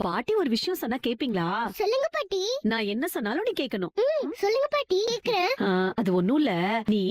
பாட்டி ஒரு விஷயம் சொன்னா கேப்பீங்களா? சொல்லுங்க பாட்டி. நான் என்ன சொன்னாலும் நீ கேட்கணும். சொல்லுங்க பாட்டி, கேக்குறேன். அது ஒண்ணும் இல்ல. நீ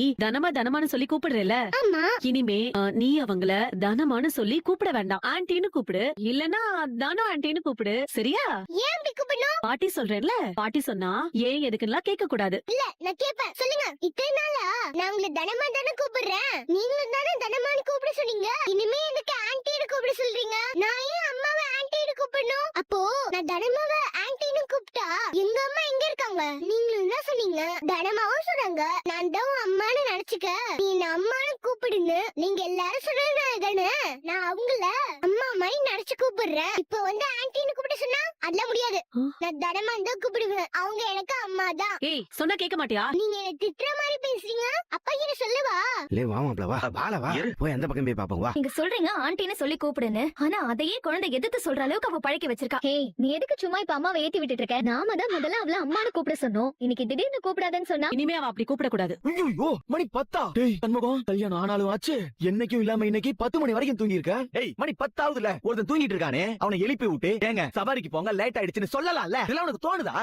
தனமான்னு சொல்லி கூப்பிடுறல, ஆமா. இனிமே நீ அவங்கள தனமான்னு சொல்லி கூப்பிட வேண்டாம், ஆன்ட்டின்னு கூப்பிடு. இல்லனா தானோ ஆன்ட்டின்னு கூப்பிடு, சரியா? ஏன் அப்படி கூப்பிடணும்? பாட்டி சொல்றேன்ல, பாட்டி சொன்னா ஏன் எதுக்குலாம் கேட்க கூடாது. இல்ல, நான் கேப்பேன். சொல்லுங்க. இத்தனை நாளா நான் உங்களை தனமா தானே கூப்பிடுறேன். நீங்களும் தானே தனமான்னு கூப்பிட சொன்னீங்க. இனிமே எனக்கு ஆன்ட்டின்னு கூப்பிட சொல்றீங்க. நான் ஏன் அம்மாவை ஆன்ட்டின்னு கூப்பிடணும்? அப்போ நான் தனமாவை ஆன்ட்டின்னு கூப்பிட்டா எங்க அம்மா எங்க இருக்காங்க? நீங்களும் தான் சொன்னீங்க. தனமாவும் சொன்னாங்க நான் தான் அம்மான்னு நினைச்சுக்க, நீ என்ன அம்மான்னு கூப்பிடுன்னு நீங்க எல்லாரும் சொன்னதுனால தானே நான் அவங்கள அம்மா மாதிரி நினைச்சு கூப்பிடுறேன். இப்போ வந்து ஆன்ட்டின்னு கூப்பிட சொன்னா அதெல்லாம் முடியாது. நான் தனமா தான் கூப்பிடுவேன். அவங்க எனக்கு அம்மா தான். ஏய், சொன்னா கேட்க மாட்டியா? நீங்க என்ன திட்டுற மாதிரி பேசுறீங்க. அப்பா என்ன சொல்லவா? லே வா மாப்ள வா, வால வா, போய் அந்த பக்கம் போய் பாப்போம் வா. நீங்க சொல்றீங்க ஆண்டின்னு சொல்லி கூப்பிடுன்னு, ஆனா அதையே குழந்தை எதிர்த்து சொல்ற அளவுக்கு அவ பழக்கி வச்சிருக்கா. ஏய், நீ எதுக்கு சும்மா இப்ப அம்மாவை ஏத்தி விட்டுட்டு இருக்க? நாம தான் முதல்ல அவள அம்மான்னு கூப்பிட சொன்னோம். இன்னைக்கு திடீர்னு கூப்பிடாதன்னு சொன்னா இனிமே அவ அப்படி கூப்பிட கூடாது. ஐயோ மணி 10. டேய் சண்முகம், கல்யாணம் ஆனாலும் ஆச்சு, என்னைக்கும் இல்லாம இன்னைக்கு 10 மணி வரைக்கும் தூங்கி இருக்க. டேய் மணி 10 ஆகுதுல, ஒருத்தன் தூங்கிட்டு இருக்கானே, அவனை எழுப்பி விட்டு ஏங்க சவாரிக்கு போங்க லேட் ஆயிடுச்சுன்னு சொல்லலாம்ல. இதெல்லாம் உனக்கு தோணுதா?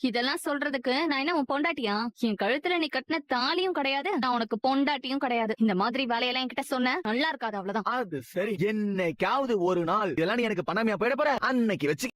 இதெல்லாம் சொல்றதுக்கு நான் என்ன உன் பொண்டாட்டியா? என் கழுத்துல நீ கட்டின தாலியும் கிடையாது, நான் உனக்கு பொண்டாட்டியும் கிடையாது. இந்த மாதிரி வேலையெல்லாம் என்கிட்ட சொன்ன நல்லா இருக்காது, அவ்வளவுதான். அது சரி, என்னைக்காவது ஒரு நாள் இதெல்லாம் நீ எனக்கு பண்ணாமையா போயிட போற, அன்னைக்கு வச்சு